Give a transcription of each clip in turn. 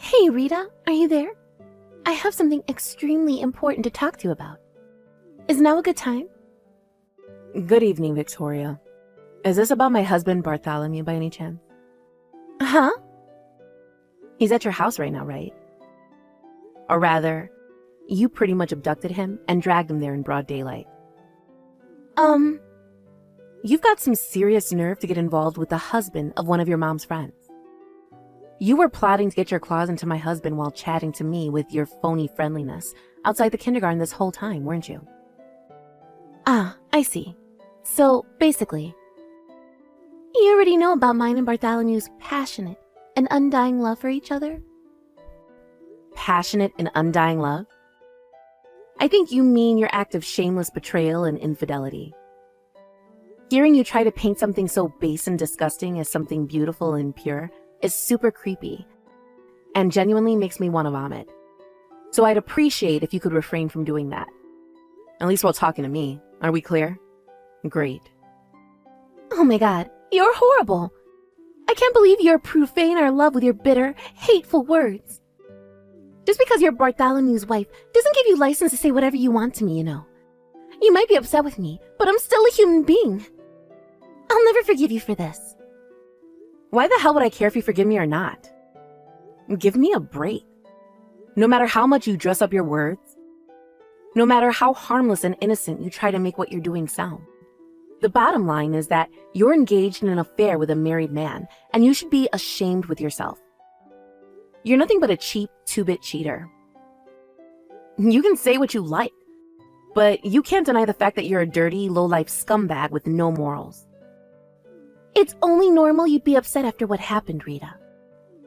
Hey, Rita, are you there? I have something extremely important to talk to you about. Is now a good time? Good evening, Victoria. Is this about my husband, Bartholomew, by any chance? Huh? He's at your house right now, right? Or rather, you pretty much abducted him and dragged him there in broad daylight. You've got some serious nerve to get involved with the husband of one of your mom's friends. You were plotting to get your claws into my husband while chatting to me with your phony friendliness outside the kindergarten this whole time, weren't you? Ah, I see. So, basically, you already know about mine and Bartholomew's passionate and undying love for each other? Passionate and undying love? I think you mean your act of shameless betrayal and infidelity. Hearing you try to paint something so base and disgusting as something beautiful and pure is super creepy and genuinely makes me want to vomit. So I'd appreciate if you could refrain from doing that. At least while talking to me. Are we clear? Great. Oh my god, you're horrible. I can't believe you're profaning our love with your bitter, hateful words. Just because you're Bartholomew's wife doesn't give you license to say whatever you want to me, you know. You might be upset with me, but I'm still a human being. I'll never forgive you for this. Why the hell would I care if you forgive me or not? Give me a break. No matter how much you dress up your words, no matter how harmless and innocent you try to make what you're doing sound, the bottom line is that you're engaged in an affair with a married man, and you should be ashamed with yourself. You're nothing but a cheap, two-bit cheater. You can say what you like, but you can't deny the fact that you're a dirty, low-life scumbag with no morals. It's only normal you'd be upset after what happened, Rita.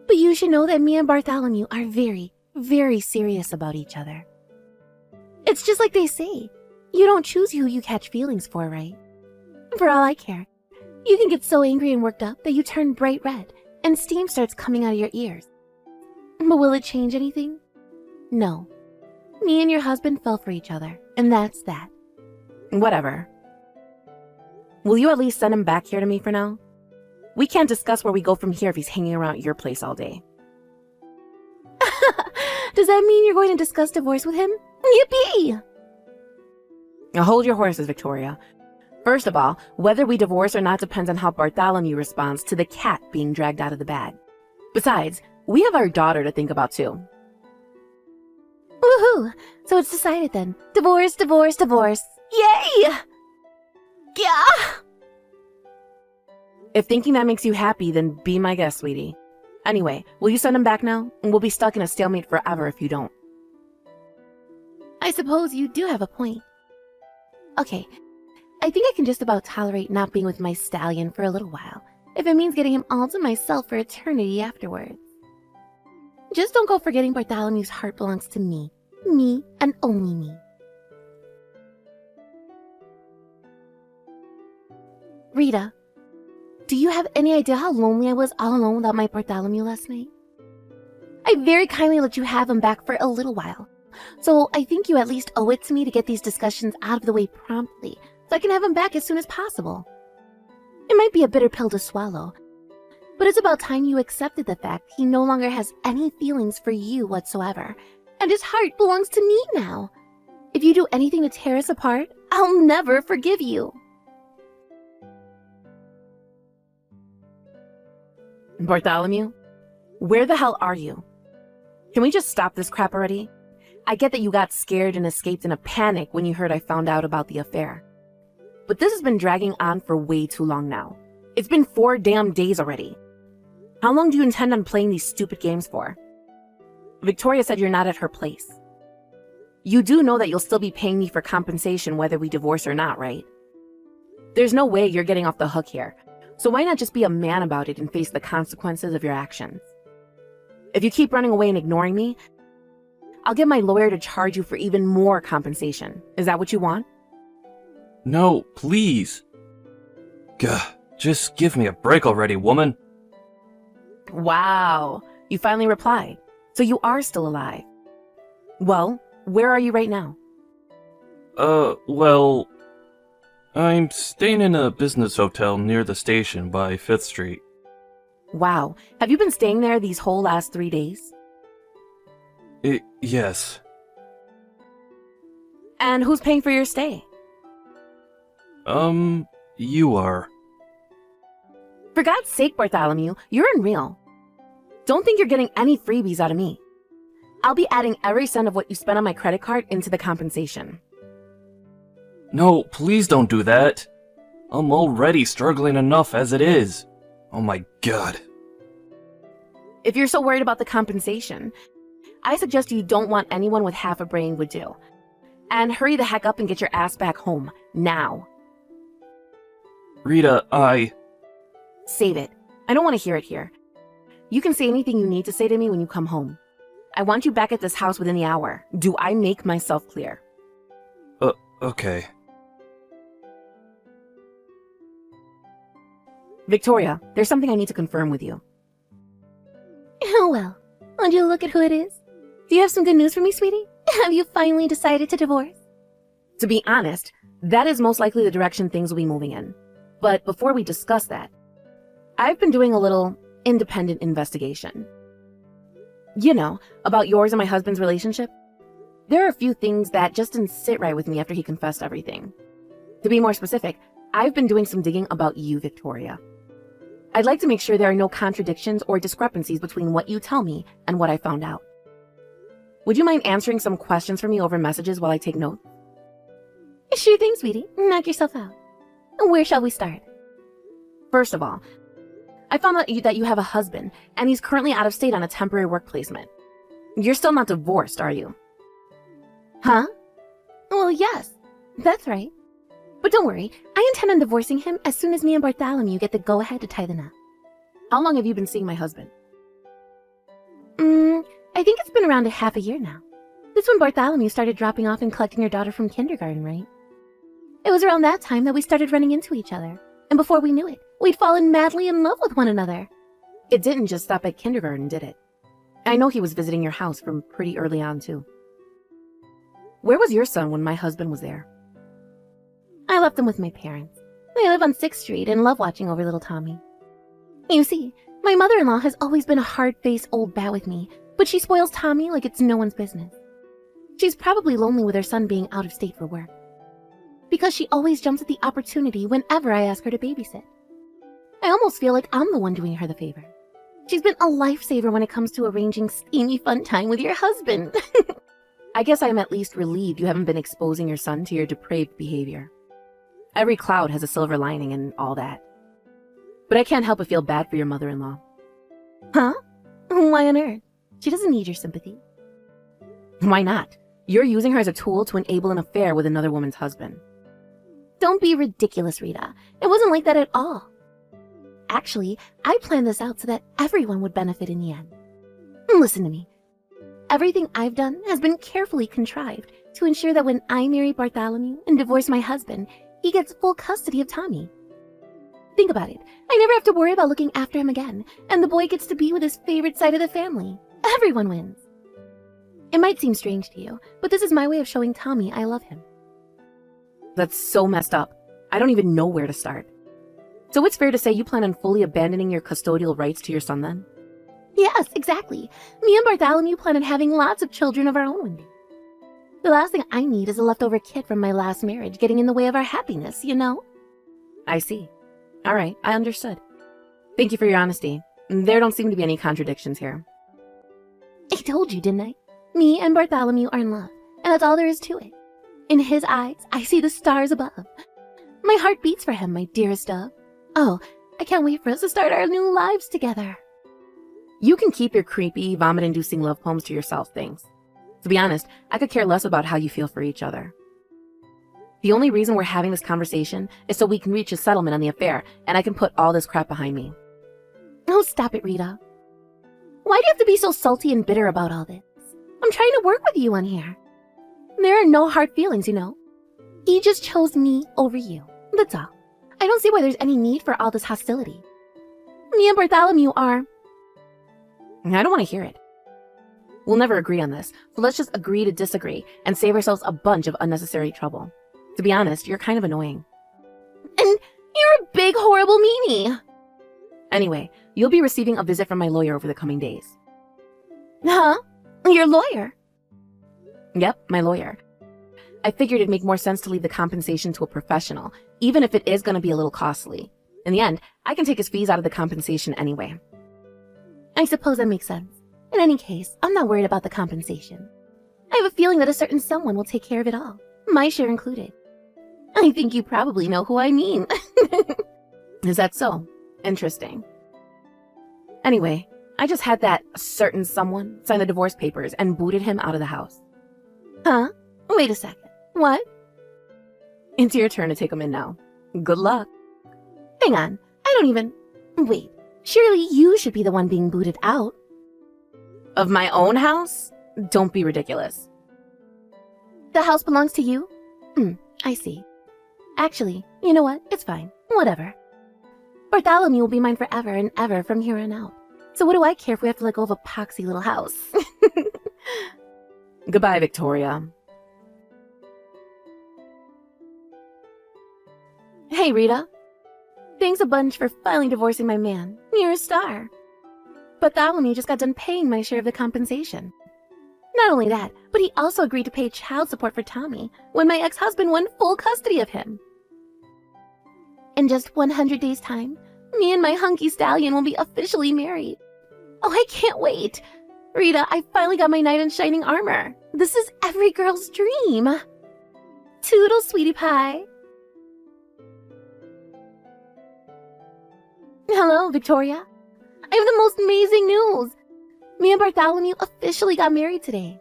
But you should know that me and Bartholomew are very, very serious about each other. It's just like they say, you don't choose who you catch feelings for, right? For all I care, you can get so angry and worked up that you turn bright red and steam starts coming out of your ears. But will it change anything? No. Me and your husband fell for each other, and that's that. Whatever. Will you at least send him back here to me for now? We can't discuss where we go from here if he's hanging around at your place all day. Does that mean you're going to discuss divorce with him? Yippee! Now hold your horses, Victoria. First of all, whether we divorce or not depends on how Bartholomew responds to the cat being dragged out of the bag. Besides, we have our daughter to think about too. Woohoo! So it's decided then. Divorce, divorce, divorce. Yay! Yeah! If thinking that makes you happy, then be my guest, sweetie. Anyway, will you send him back now? And we'll be stuck in a stalemate forever if you don't. I suppose you do have a point. Okay, I think I can just about tolerate not being with my stallion for a little while, if it means getting him all to myself for eternity afterwards. Just don't go forgetting Bartholomew's heart belongs to me. Me and only me. Rita, do you have any idea how lonely I was all alone without my Bartholomew last night? I very kindly let you have him back for a little while, so I think you at least owe it to me to get these discussions out of the way promptly, so I can have him back as soon as possible. It might be a bitter pill to swallow, but it's about time you accepted the fact he no longer has any feelings for you whatsoever, and his heart belongs to me now. If you do anything to tear us apart, I'll never forgive you. Bartholomew, where the hell are you? Can we just stop this crap already? I get that you got scared and escaped in a panic when you heard I found out about the affair. But this has been dragging on for way too long now. It's been 4 damn days already. How long do you intend on playing these stupid games for? Victoria said you're not at her place. You do know that you'll still be paying me for compensation whether we divorce or not, right? There's no way you're getting off the hook here. So why not just be a man about it and face the consequences of your actions? If you keep running away and ignoring me, I'll get my lawyer to charge you for even more compensation. Is that what you want? No, please. Gah, just give me a break already, woman. Wow, you finally replied. So you are still alive. Well, where are you right now? Well, I'm staying in a business hotel near the station by 5th Street. Wow, have you been staying there these whole last 3 days? Yes. And who's paying for your stay? You are. For God's sake, Bartholomew, you're unreal. Don't think you're getting any freebies out of me. I'll be adding every cent of what you spent on my credit card into the compensation. No, please don't do that. I'm already struggling enough as it is. Oh my god. If you're so worried about the compensation, I suggest you don't want anyone with half a brain would do. And hurry the heck up and get your ass back home, now. Rita, Save it. I don't want to hear it here. You can say anything you need to say to me when you come home. I want you back at this house within the hour. Do I make myself clear? Okay. Victoria, there's something I need to confirm with you. Oh well, would you look at who it is? Do you have some good news for me, sweetie? Have you finally decided to divorce? To be honest, that is most likely the direction things will be moving in. But before we discuss that, I've been doing a little independent investigation. You know, about yours and my husband's relationship. There are a few things that just didn't sit right with me after he confessed everything. To be more specific, I've been doing some digging about you, Victoria. I'd like to make sure there are no contradictions or discrepancies between what you tell me and what I found out. Would you mind answering some questions for me over messages while I take notes? Sure thing, sweetie. Knock yourself out. Where shall we start? First of all, I found out that you have a husband, and he's currently out of state on a temporary work placement. You're still not divorced, are you? Huh? Well, yes, that's right. But don't worry, I intend on divorcing him as soon as me and Bartholomew get the go-ahead to tie the knot. How long have you been seeing my husband? I think it's been around a half a year now. That's when Bartholomew started dropping off and collecting your daughter from kindergarten, right? It was around that time that we started running into each other. And before we knew it, we'd fallen madly in love with one another. It didn't just stop at kindergarten, did it? I know he was visiting your house from pretty early on, too. Where was your son when my husband was there? I left them with my parents. They live on 6th Street and love watching over little Tommy. You see, my mother-in-law has always been a hard-faced old bat with me, but she spoils Tommy like it's no one's business. She's probably lonely with her son being out of state for work, because she always jumps at the opportunity whenever I ask her to babysit. I almost feel like I'm the one doing her the favor. She's been a lifesaver when it comes to arranging steamy fun time with your husband. I guess I'm at least relieved you haven't been exposing your son to your depraved behavior. Every cloud has a silver lining and all that. But I can't help but feel bad for your mother-in-law. Huh? Why on earth? She doesn't need your sympathy. Why not? You're using her as a tool to enable an affair with another woman's husband. Don't be ridiculous, Rita. It wasn't like that at all. Actually, I planned this out so that everyone would benefit in the end. Listen to me. Everything I've done has been carefully contrived to ensure that when I marry Bartholomew and divorce my husband, he gets full custody of Tommy. Think about it. I never have to worry about looking after him again, and the boy gets to be with his favorite side of the family. Everyone wins. It might seem strange to you, but this is my way of showing Tommy I love him. That's so messed up. I don't even know where to start. So it's fair to say you plan on fully abandoning your custodial rights to your son then? Yes, exactly. Me and Bartholomew plan on having lots of children of our own one day. The last thing I need is a leftover kid from my last marriage getting in the way of our happiness, you know? I see. All right, I understood. Thank you for your honesty. There don't seem to be any contradictions here. I told you, didn't I? Me and Bartholomew are in love, and that's all there is to it. In his eyes, I see the stars above. My heart beats for him, my dearest dove. Oh, I can't wait for us to start our new lives together. You can keep your creepy, vomit-inducing love poems to yourself, thanks. To be honest, I could care less about how you feel for each other. The only reason we're having this conversation is so we can reach a settlement on the affair, and I can put all this crap behind me. Oh, stop it, Rita. Why do you have to be so salty and bitter about all this? I'm trying to work with you on here. There are no hard feelings, you know. He just chose me over you. That's all. I don't see why there's any need for all this hostility. Me and Bartholomew are... I don't want to hear it. We'll never agree on this, so let's just agree to disagree and save ourselves a bunch of unnecessary trouble. To be honest, you're kind of annoying. And you're a big, horrible meanie. Anyway, you'll be receiving a visit from my lawyer over the coming days. Huh? Your lawyer. Yep, my lawyer. I figured it'd make more sense to leave the compensation to a professional, even if it is going to be a little costly. In the end, I can take his fees out of the compensation anyway. I suppose that makes sense. In any case, I'm not worried about the compensation. I have a feeling that a certain someone will take care of it all, my share included. I think you probably know who I mean. Is that so? Interesting. Anyway, I just had that certain someone sign the divorce papers and booted him out of the house. Huh? Wait a second. What? It's your turn to take him in now. Good luck. Hang on. I don't even... Wait. Surely you should be the one being booted out. Of my own house? Don't be ridiculous. The house belongs to you? I see. Actually, you know what? It's fine. Whatever. Bartholomew will be mine forever and ever from here on out. So what do I care if we have to let go of a poxy little house? Goodbye, Victoria. Hey, Rita. Thanks a bunch for finally divorcing my man. You're a star. Bartholomew just got done paying my share of the compensation. Not only that, but he also agreed to pay child support for Tommy when my ex-husband won full custody of him. In just 100 days' time, me and my hunky stallion will be officially married. Oh, I can't wait. Rita, I finally got my knight in shining armor. This is every girl's dream. Toodle, sweetie pie. Hello, Victoria. I have the most amazing news. Me and Bartholomew officially got married today.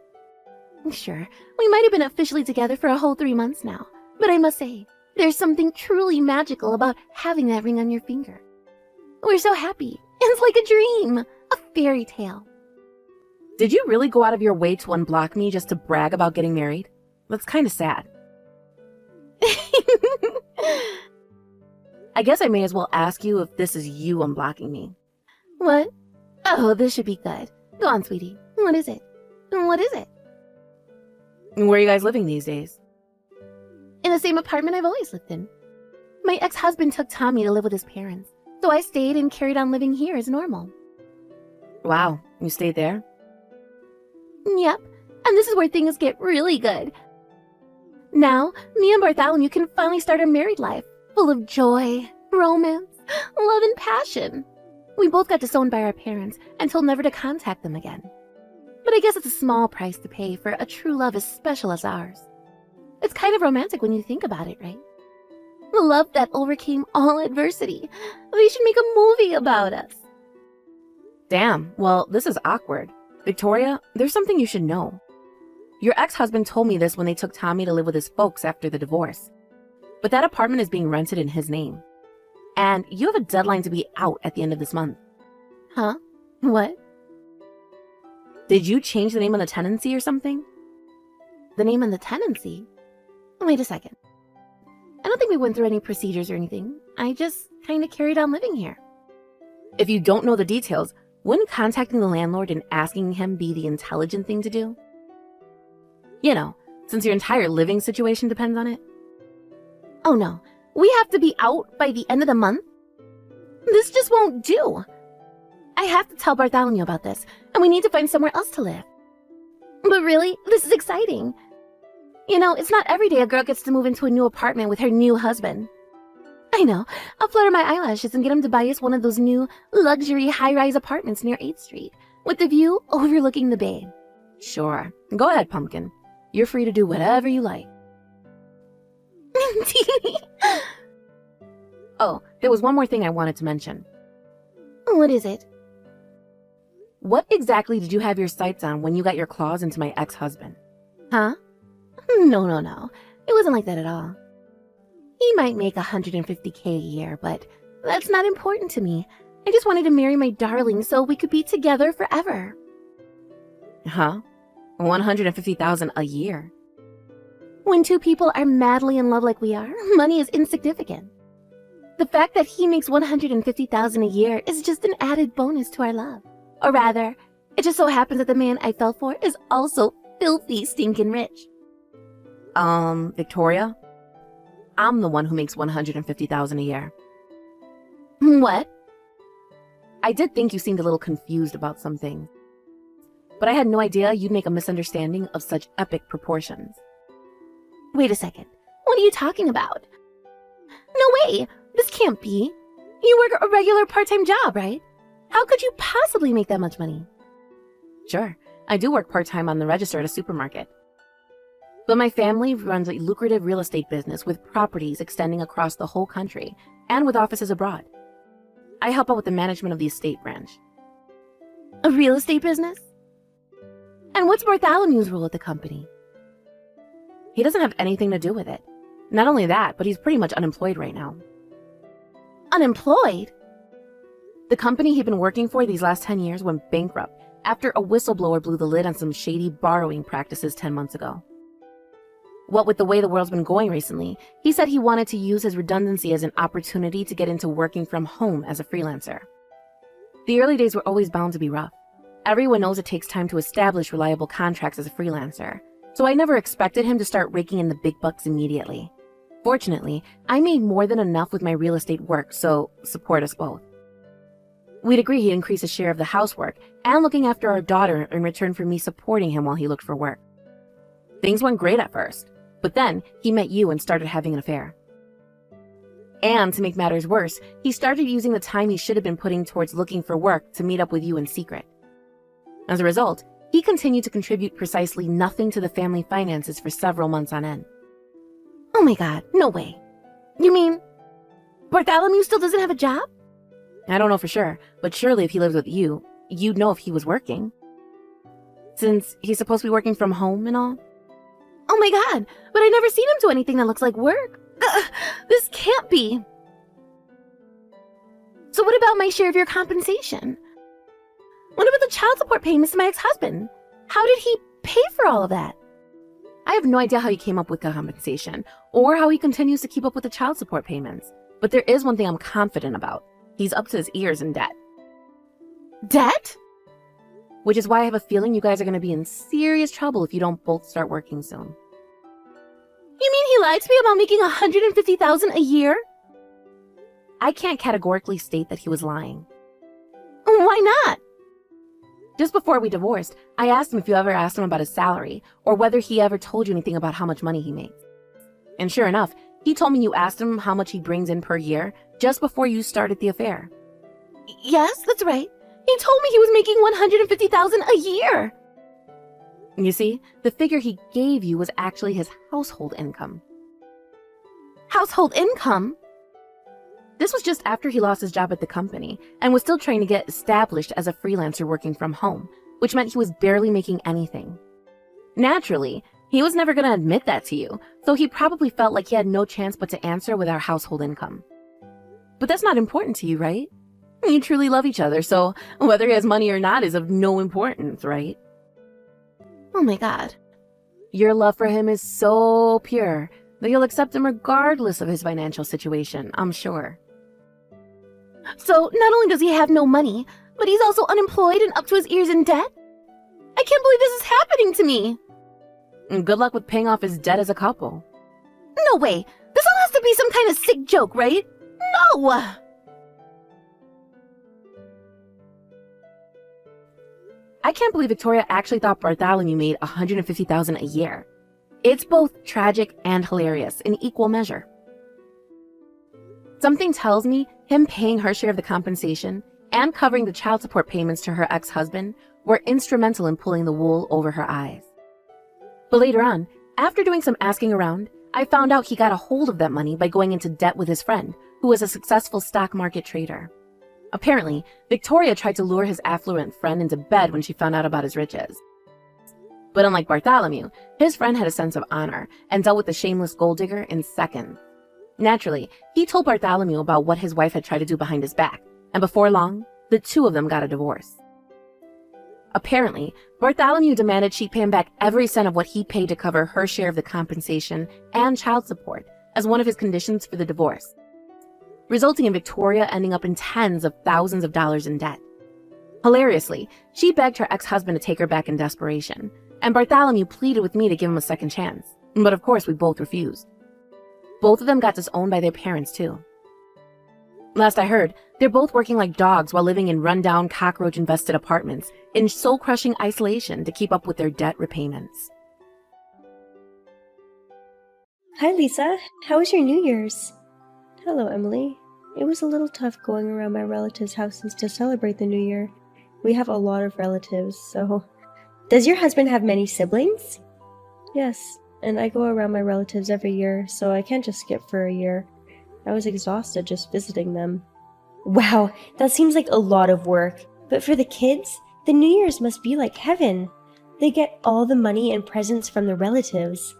Sure, we might have been officially together for a whole 3 months now, but I must say, there's something truly magical about having that ring on your finger. We're so happy. It's like a dream, a fairy tale. Did you really go out of your way to unblock me just to brag about getting married? That's kind of sad. I guess I may as well ask you if this is you unblocking me. What? Oh, this should be good. Go on, sweetie. What is it? What is it? Where are you guys living these days? In the same apartment I've always lived in. My ex-husband took Tommy to live with his parents, so I stayed and carried on living here as normal. Wow, you stayed there? Yep, and this is where things get really good. Now, me and Bartholomew can finally start our married life, full of joy, romance, love, and passion. We both got disowned by our parents and told never to contact them again. But I guess it's a small price to pay for a true love as special as ours. It's kind of romantic when you think about it, right? The love that overcame all adversity. They should make a movie about us. Damn, well, this is awkward. Victoria, there's something you should know. Your ex-husband told me this when they took Tommy to live with his folks after the divorce. But that apartment is being rented in his name. And you have a deadline to be out at the end of this month. Huh? What? Did you change the name on the tenancy or something? The name on the tenancy? Wait a second. I don't think we went through any procedures or anything. I just kind of carried on living here. If you don't know the details, wouldn't contacting the landlord and asking him be the intelligent thing to do? You know, since your entire living situation depends on it. Oh no, we have to be out by the end of the month? This just won't do. I have to tell Bartholomew about this, and we need to find somewhere else to live. But really, this is exciting. You know, it's not every day a girl gets to move into a new apartment with her new husband. I know, I'll flutter my eyelashes and get him to buy us one of those new luxury high-rise apartments near 8th Street, with the view overlooking the bay. Sure, go ahead, Pumpkin. You're free to do whatever you like. Oh, there was one more thing I wanted to mention. What is it? What exactly did you have your sights on when you got your claws into my ex-husband? Huh? No. It wasn't like that at all. He might make $150K a year, but that's not important to me. I just wanted to marry my darling so we could be together forever. Huh? $150,000 a year? When two people are madly in love like we are, money is insignificant. The fact that he makes $150,000 a year is just an added bonus to our love. Or rather, it just so happens that the man I fell for is also filthy stinking rich. Victoria? I'm the one who makes $150,000 a year. What? I did think you seemed a little confused about something. but I had no idea you'd make a misunderstanding of such epic proportions. Wait a second. What are you talking about? No way! This can't be. You work a regular part-time job, right? How could you possibly make that much money? Sure, I do work part-time on the register at a supermarket. But my family runs a lucrative real estate business with properties extending across the whole country and with offices abroad. I help out with the management of the estate branch. A real estate business? And what's Bartholomew's role at the company? He doesn't have anything to do with it. Not only that, but he's pretty much unemployed right now. Unemployed? The company he'd been working for these last 10 years went bankrupt after a whistleblower blew the lid on some shady borrowing practices 10 months ago. What with the way the world's been going recently, he said he wanted to use his redundancy as an opportunity to get into working from home as a freelancer. The early days were always bound to be rough. Everyone knows it takes time to establish reliable contracts as a freelancer, so I never expected him to start raking in the big bucks immediately. Fortunately, I made more than enough with my real estate work, so support us both. We'd agree he'd increase his share of the housework and looking after our daughter in return for me supporting him while he looked for work. Things went great at first, but then he met you and started having an affair. And to make matters worse, he started using the time he should have been putting towards looking for work to meet up with you in secret. As a result, he continued to contribute precisely nothing to the family finances for several months on end. Oh my god, no way. You mean Bartholomew still doesn't have a job? I don't know for sure, but surely if he lives with you, you'd know if he was working. Since he's supposed to be working from home and all. Oh my god, but I never seen him do anything that looks like work. This can't be. So what about my share of your compensation? What about the child support payments to my ex-husband? How did he pay for all of that? I have no idea how he came up with the compensation, or how he continues to keep up with the child support payments. But there is one thing I'm confident about. He's up to his ears in debt. Debt? Which is why I have a feeling you guys are going to be in serious trouble if you don't both start working soon. You mean he lied to me about making $150,000 a year? I can't categorically state that he was lying. Why not? Just before we divorced, I asked him if you ever asked him about his salary, or whether he ever told you anything about how much money he makes. And sure enough, he told me you asked him how much he brings in per year just before you started the affair. Yes, that's right. He told me he was making $150,000 a year. You see, the figure he gave you was actually his household income. Household income? This was just after he lost his job at the company and was still trying to get established as a freelancer working from home, which meant he was barely making anything. Naturally, he was never going to admit that to you, so he probably felt like he had no chance but to answer with our household income. But that's not important to you, right? You truly love each other, so whether he has money or not is of no importance, right? Oh my god. Your love for him is so pure that you'll accept him regardless of his financial situation, I'm sure. So not only does he have no money, but he's also unemployed and up to his ears in debt? I can't believe this is happening to me. And good luck with paying off his debt as a couple. No way. This all has to be some kind of sick joke, right? No! I can't believe Victoria actually thought Bartholomew made $150,000 a year. It's both tragic and hilarious in equal measure. Something tells me him paying her share of the compensation and covering the child support payments to her ex-husband were instrumental in pulling the wool over her eyes. But later on, after doing some asking around, I found out he got a hold of that money by going into debt with his friend, who was a successful stock market trader. Apparently, Victoria tried to lure his affluent friend into bed when she found out about his riches. But unlike Bartholomew, his friend had a sense of honor and dealt with the shameless gold digger in seconds. Naturally, he told Bartholomew about what his wife had tried to do behind his back, and before long, the two of them got a divorce. Apparently, Bartholomew demanded she pay him back every cent of what he paid to cover her share of the compensation and child support as one of his conditions for the divorce, resulting in Victoria ending up in tens of thousands of dollars in debt. Hilariously, she begged her ex-husband to take her back in desperation, and Bartholomew pleaded with me to give him a second chance, but of course we both refused. Both of them got disowned by their parents too. Last I heard, they're both working like dogs while living in rundown, cockroach-infested apartments in soul-crushing isolation to keep up with their debt repayments. Hi, Lisa. How was your New Year's? Hello, Emily. It was a little tough going around my relatives' houses to celebrate the New Year. We have a lot of relatives, so... Does your husband have many siblings? Yes, and I go around my relatives every year, so I can't just skip for a year. I was exhausted just visiting them. Wow, that seems like a lot of work. But for the kids, the New Year's must be like heaven. They get all the money and presents from the relatives.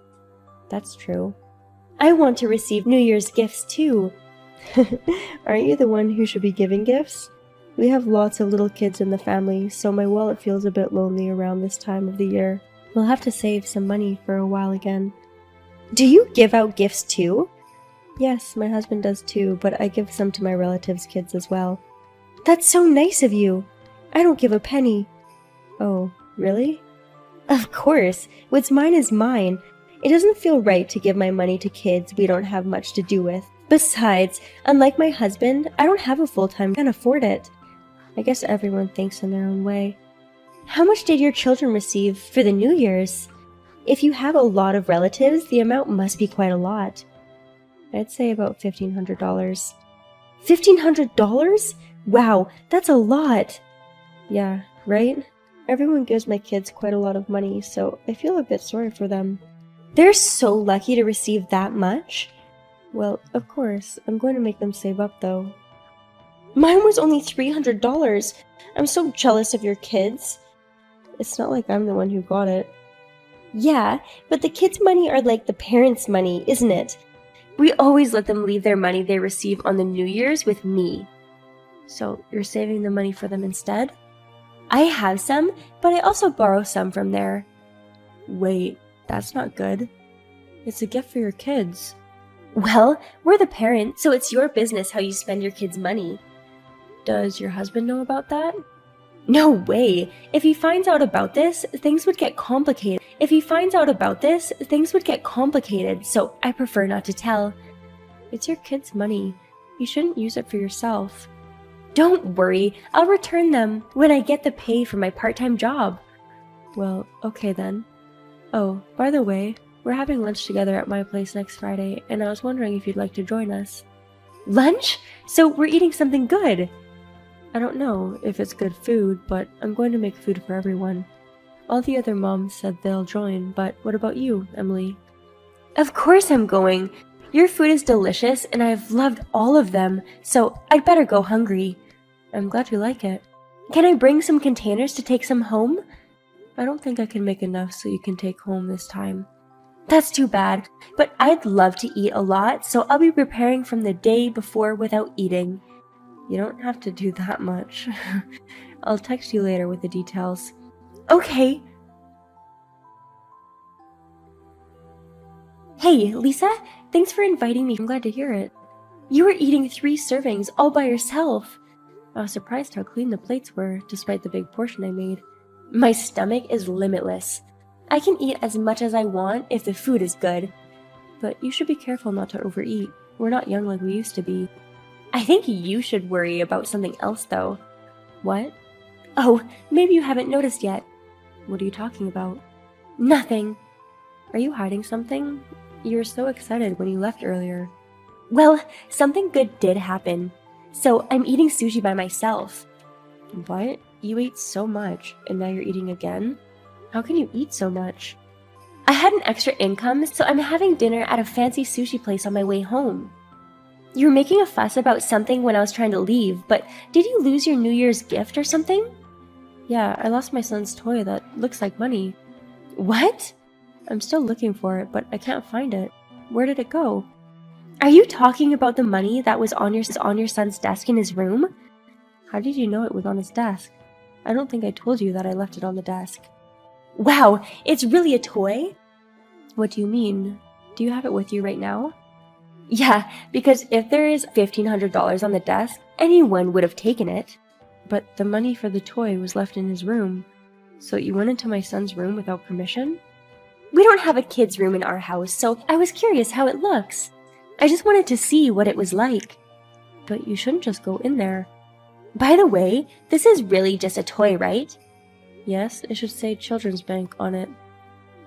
That's true. I want to receive New Year's gifts too. Aren't you the one who should be giving gifts? We have lots of little kids in the family, so my wallet feels a bit lonely around this time of the year. We'll have to save some money for a while again. Do you give out gifts too? Yes, my husband does too, but I give some to my relatives' kids as well. That's so nice of you. I don't give a penny. Oh, really? Of course. What's mine is mine. It doesn't feel right to give my money to kids we don't have much to do with. Besides, unlike my husband, I don't have a full-time, can't afford it. I guess everyone thinks in their own way. How much did your children receive for the New Year's? If you have a lot of relatives, the amount must be quite a lot. I'd say about $1,500. $1,500? Wow, that's a lot! Yeah, right? Everyone gives my kids quite a lot of money, so I feel a bit sorry for them. They're so lucky to receive that much. Well, of course, I'm going to make them save up though. Mine was only $300. I'm so jealous of your kids. It's not like I'm the one who got it. Yeah, but the kids' money are like the parents' money, isn't it? We always let them leave their money they receive on the New Year's with me. So you're saving the money for them instead? I have some, but I also borrow some from there. Wait, that's not good. It's a gift for your kids. Well, we're the parent, so it's your business how you spend your kids' money. Does your husband know about that? No way! If he finds out about this, things would get complicated. So I prefer not to tell. It's your kids' money. You shouldn't use it for yourself. Don't worry, I'll return them when I get the pay for my part-time job. Well, okay then. Oh, by the way, we're having lunch together at my place next Friday, and I was wondering if you'd like to join us. Lunch? So we're eating something good? I don't know if it's good food, but I'm going to make food for everyone. All the other moms said they'll join, but what about you, Emily? Of course I'm going. Your food is delicious, and I've loved all of them, so I'd better go hungry. I'm glad you like it. Can I bring some containers to take some home? I don't think I can make enough so you can take home this time. That's too bad, but I'd love to eat a lot, so I'll be preparing from the day before without eating. You don't have to do that much. I'll text you later with the details. Okay. Hey, Lisa, thanks for inviting me. I'm glad to hear it. You were eating 3 servings all by yourself. I was surprised how clean the plates were, despite the big portion I made. My stomach is limitless. I can eat as much as I want if the food is good. But you should be careful not to overeat. We're not young like we used to be. I think you should worry about something else, though. What? Oh, maybe you haven't noticed yet. What are you talking about? Nothing. Are you hiding something? You were so excited when you left earlier. Well, something good did happen. So I'm eating sushi by myself. What? You ate so much, and now you're eating again? How can you eat so much? I had an extra income, so I'm having dinner at a fancy sushi place on my way home. You were making a fuss about something when I was trying to leave, but did you lose your New Year's gift or something? Yeah, I lost my son's toy that looks like money. What? I'm still looking for it, but I can't find it. Where did it go? Are you talking about the money that was on your son's desk in his room? How did you know it was on his desk? I don't think I told you that I left it on the desk. Wow, it's really a toy? What do you mean? Do you have it with you right now? Yeah, because if there is $1,500 on the desk, anyone would have taken it. But the money for the toy was left in his room. So you went into my son's room without permission? We don't have a kid's room in our house, so I was curious how it looks. I just wanted to see what it was like. but you shouldn't just go in there. By the way, this is really just a toy, right? Yes, it should say Children's Bank on it.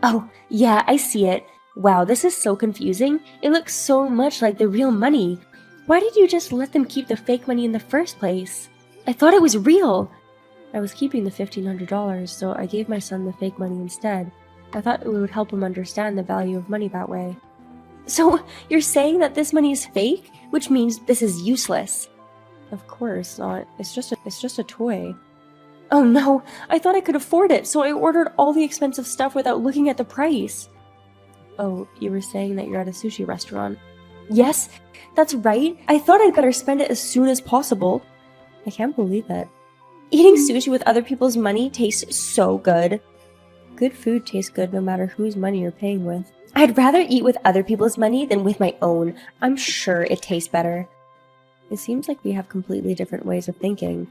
Oh, yeah, I see it. Wow, this is so confusing. It looks so much like the real money. Why did you just let them keep the fake money in the first place? I thought it was real. I was keeping the $1,500, so I gave my son the fake money instead. I thought it would help him understand the value of money that way. So, you're saying that this money is fake, which means this is useless? Of course not. It's just a toy. Oh no, I thought I could afford it, so I ordered all the expensive stuff without looking at the price. Oh, you were saying that you're at a sushi restaurant. Yes, that's right. I thought I'd better spend it as soon as possible. I can't believe it. Eating sushi with other people's money tastes so good. Good food tastes good no matter whose money you're paying with. I'd rather eat with other people's money than with my own. I'm sure it tastes better. It seems like we have completely different ways of thinking.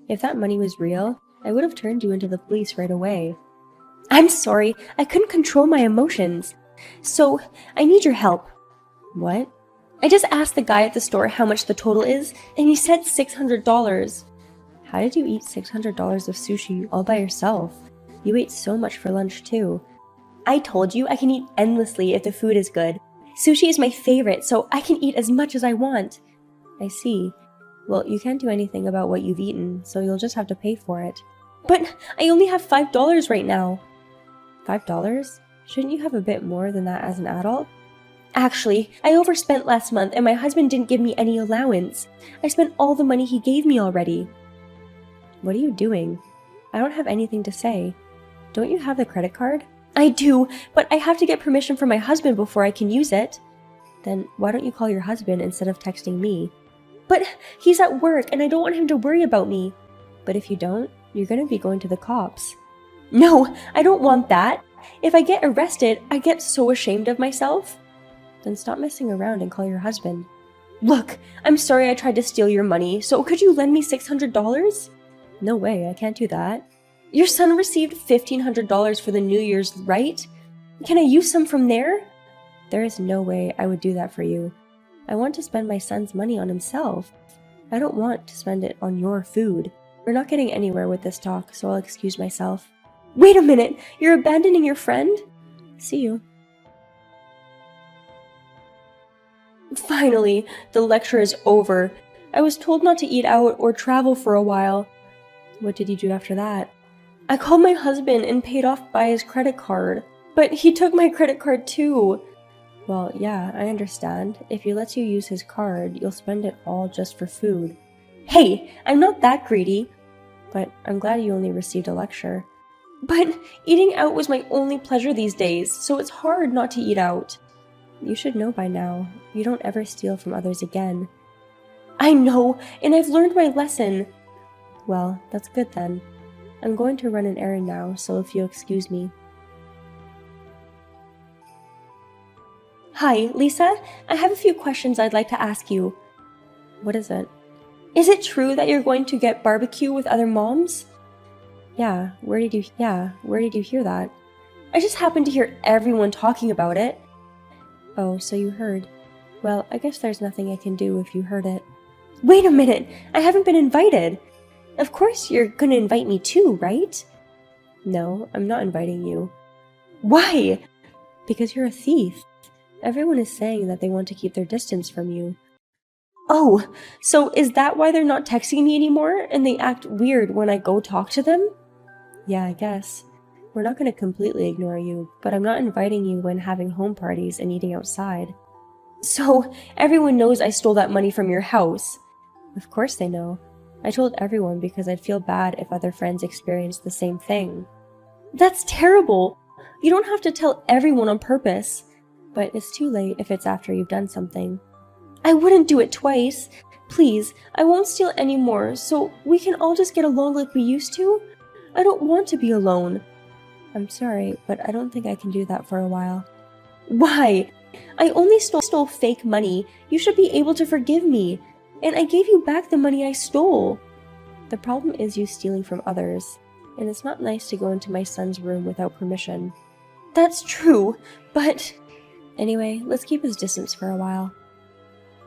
If that money was real, I would have turned you into the police right away. I'm sorry, I couldn't control my emotions. So, I need your help. What? I just asked the guy at the store how much the total is, and he said $600. How did you eat $600 of sushi all by yourself? You ate so much for lunch too. I told you I can eat endlessly if the food is good. Sushi is my favorite, so I can eat as much as I want. I see. Well, you can't do anything about what you've eaten, so you'll just have to pay for it. But I only have $5 right now. $5? Shouldn't you have a bit more than that as an adult? Actually, I overspent last month and my husband didn't give me any allowance. I spent all the money he gave me already. What are you doing? I don't have anything to say. Don't you have the credit card? I do, but I have to get permission from my husband before I can use it. Then why don't you call your husband instead of texting me? But he's at work and I don't want him to worry about me. But if you don't, you're going to be going to the cops. No, I don't want that. If I get arrested, I get so ashamed of myself. Then stop messing around and call your husband. Look, I'm sorry I tried to steal your money, so could you lend me $600? No way, I can't do that. Your son received $1,500 for the New Year's, right? Can I use some from there? There is no way I would do that for you. I want to spend my son's money on himself. I don't want to spend it on your food. We're not getting anywhere with this talk, so I'll excuse myself. Wait a minute! You're abandoning your friend? See you. Finally, the lecture is over. I was told not to eat out or travel for a while. What did you do after that? I called my husband and paid off by his credit card. But he took my credit card too. Well, yeah, I understand. If he lets you use his card, you'll spend it all just for food. Hey, I'm not that greedy. But I'm glad you only received a lecture. But eating out was my only pleasure these days, so it's hard not to eat out. You should know by now. You don't ever steal from others again. I know, and I've learned my lesson. Well, that's good then. I'm going to run an errand now, so if you'll excuse me. Hi, Lisa. I have a few questions I'd like to ask you. What is it? Is it true that you're going to get barbecue with other moms? Yeah, where did you hear that? I just happened to hear everyone talking about it. Oh, so you heard. Well, I guess there's nothing I can do if you heard it. Wait a minute! I haven't been invited! Of course you're gonna invite me too, right? No, I'm not inviting you. Why? Because you're a thief. Everyone is saying that they want to keep their distance from you. Oh, so is that why they're not texting me anymore and they act weird when I go talk to them? Yeah, I guess. We're not going to completely ignore you, but I'm not inviting you when having home parties and eating outside. So, everyone knows I stole that money from your house. Of course they know. I told everyone because I'd feel bad if other friends experienced the same thing. That's terrible! You don't have to tell everyone on purpose. But it's too late if it's after you've done something. I wouldn't do it twice. Please, I won't steal anymore, so we can all just get along like we used to? I don't want to be alone. I'm sorry, but I don't think I can do that for a while. Why? I only stole fake money. You should be able to forgive me. And I gave you back the money I stole. The problem is you stealing from others. And it's not nice to go into my son's room without permission. That's true, but... Anyway, let's keep his distance for a while.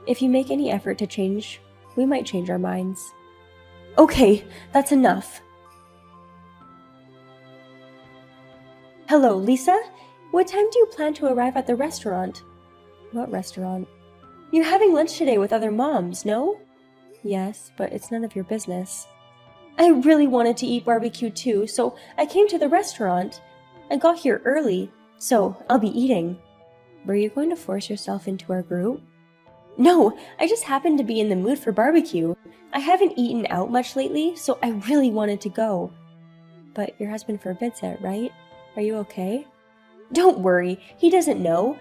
If you make any effort to change, We might change our minds. Okay, that's enough. Hello, Lisa? What time do you plan to arrive at the restaurant? What restaurant? You're having lunch today with other moms, no? Yes, but it's none of your business. I really wanted to eat barbecue too, so I came to the restaurant. I got here early, so I'll be eating. Were you going to force yourself into our group? No, I just happened to be in the mood for barbecue. I haven't eaten out much lately, so I really wanted to go. But your husband forbids it, right? Are you okay? Don't worry, he doesn't know.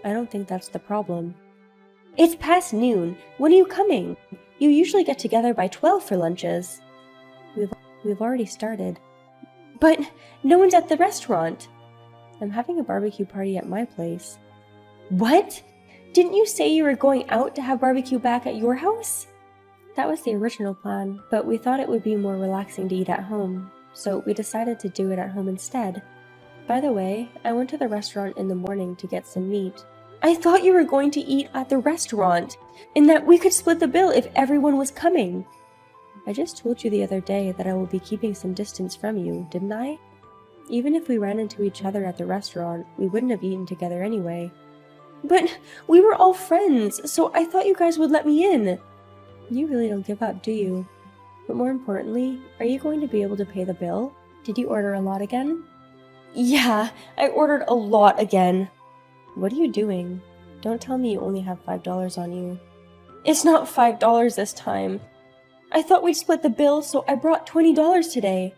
I don't think that's the problem. It's past noon. When are you coming? You usually get together by 12 for lunches. We've already started. But no one's at the restaurant. I'm having a barbecue party at my place. What? Didn't you say you were going out to have barbecue back at your house? That was the original plan, but we thought it would be more relaxing to eat at home, so we decided to do it at home instead. By the way, I went to the restaurant in the morning to get some meat. I thought you were going to eat at the restaurant, and that we could split the bill if everyone was coming. I just told you the other day that I will be keeping some distance from you, didn't I? Even if we ran into each other at the restaurant, we wouldn't have eaten together anyway. But we were all friends, so I thought you guys would let me in. You really don't give up, do you? But more importantly, are you going to be able to pay the bill? Did you order a lot again? Yeah, I ordered a lot again. What are you doing? Don't tell me you only have $5 on you. It's not $5 this time. I thought we'd split the bill, so I brought $20 today.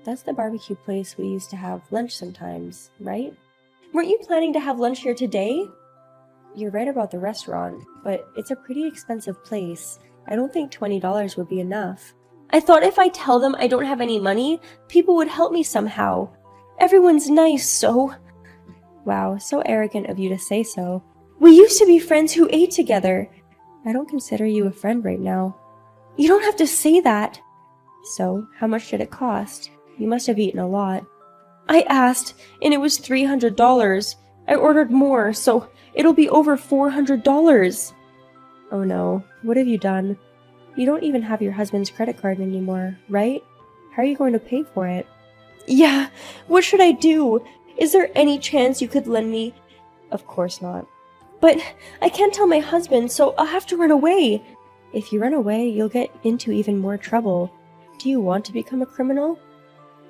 That's the barbecue place we used to have lunch sometimes, right? Weren't you planning to have lunch here today? You're right about the restaurant, but it's a pretty expensive place. I don't think $20 would be enough. I thought if I tell them I don't have any money, people would help me somehow. Everyone's nice, so... Wow, so arrogant of you to say so. We used to be friends who ate together. I don't consider you a friend right now. You don't have to say that. So, how much did it cost? You must have eaten a lot. I asked, and it was $300. I ordered more, so it'll be over $400. Oh no, what have you done? You don't even have your husband's credit card anymore, right? How are you going to pay for it? Yeah, what should I do? Is there any chance you could lend me? Of course not. But I can't tell my husband, so I'll have to run away. If you run away, you'll get into even more trouble. Do you want to become a criminal?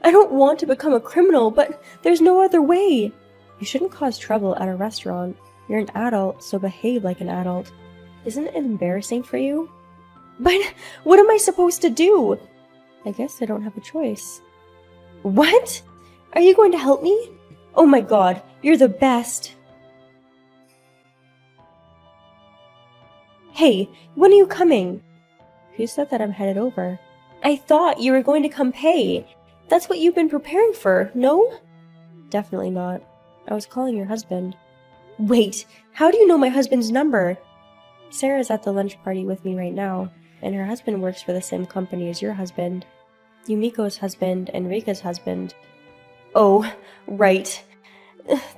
I don't want to become a criminal, but there's no other way. You shouldn't cause trouble at a restaurant. You're an adult, so behave like an adult. Isn't it embarrassing for you? But what am I supposed to do? I guess I don't have a choice. What? Are you going to help me? Oh my god, you're the best. Hey, when are you coming? Who said that I'm headed over? I thought you were going to come pay. That's what you've been preparing for, no? Definitely not. I was calling your husband. Wait, how do you know my husband's number? Sarah's at the lunch party with me right now, and her husband works for the same company as your husband. Yumiko's husband and Rika's husband. Oh, right.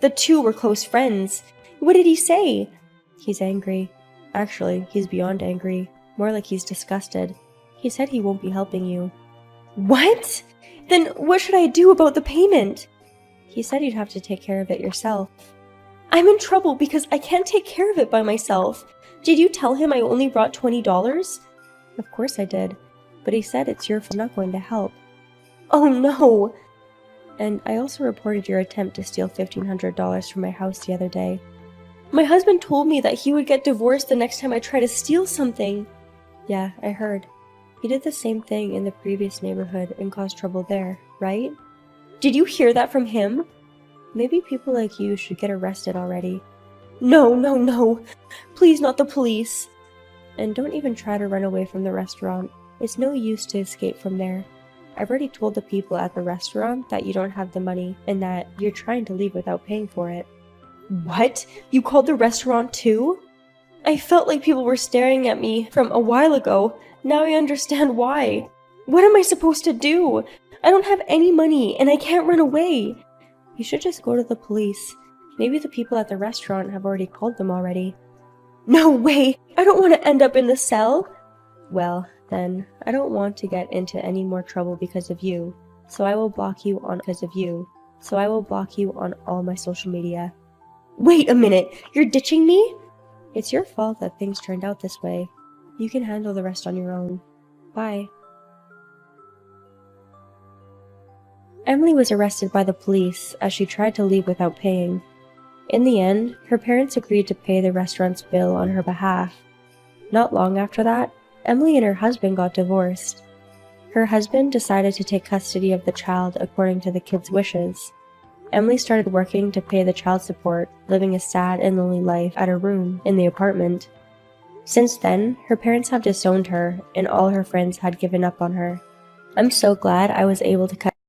The two were close friends. What did he say? He's angry. Actually, he's beyond angry. More like he's disgusted. He said he won't be helping you. What? Then what should I do about the payment? He said you'd have to take care of it yourself. I'm in trouble because I can't take care of it by myself. Did you tell him I only brought $20? Of course I did. But he said it's your fault, I'm not going to help. Oh no! And I also reported your attempt to steal $1,500 from my house the other day. My husband told me that he would get divorced the next time I try to steal something. Yeah, I heard. He did the same thing in the previous neighborhood and caused trouble there, right? Did you hear that from him? Maybe people like you should get arrested already. No, no, no. Please not the police. And don't even try to run away from the restaurant. It's no use to escape from there. I've already told the people at the restaurant that you don't have the money and that you're trying to leave without paying for it. What? You called the restaurant too? I felt like people were staring at me from a while ago. Now I understand why. What am I supposed to do? I don't have any money and I can't run away. You should just go to the police. Maybe the people at the restaurant have already called them already. No way! I don't want to end up in the cell! Well, then, I don't want to get into any more trouble because of you, so I will block you on all my social media. Wait a minute! You're ditching me? It's your fault that things turned out this way. You can handle the rest on your own. Bye. Emily was arrested by the police as she tried to leave without paying. In the end, her parents agreed to pay the restaurant's bill on her behalf. Not long after that, Emily and her husband got divorced. Her husband decided to take custody of the child according to the kids' wishes. Emily started working to pay the child support, living a sad and lonely life at her room in the apartment. Since then, her parents have disowned her, and all her friends had given up on her. I'm so glad I was able to cut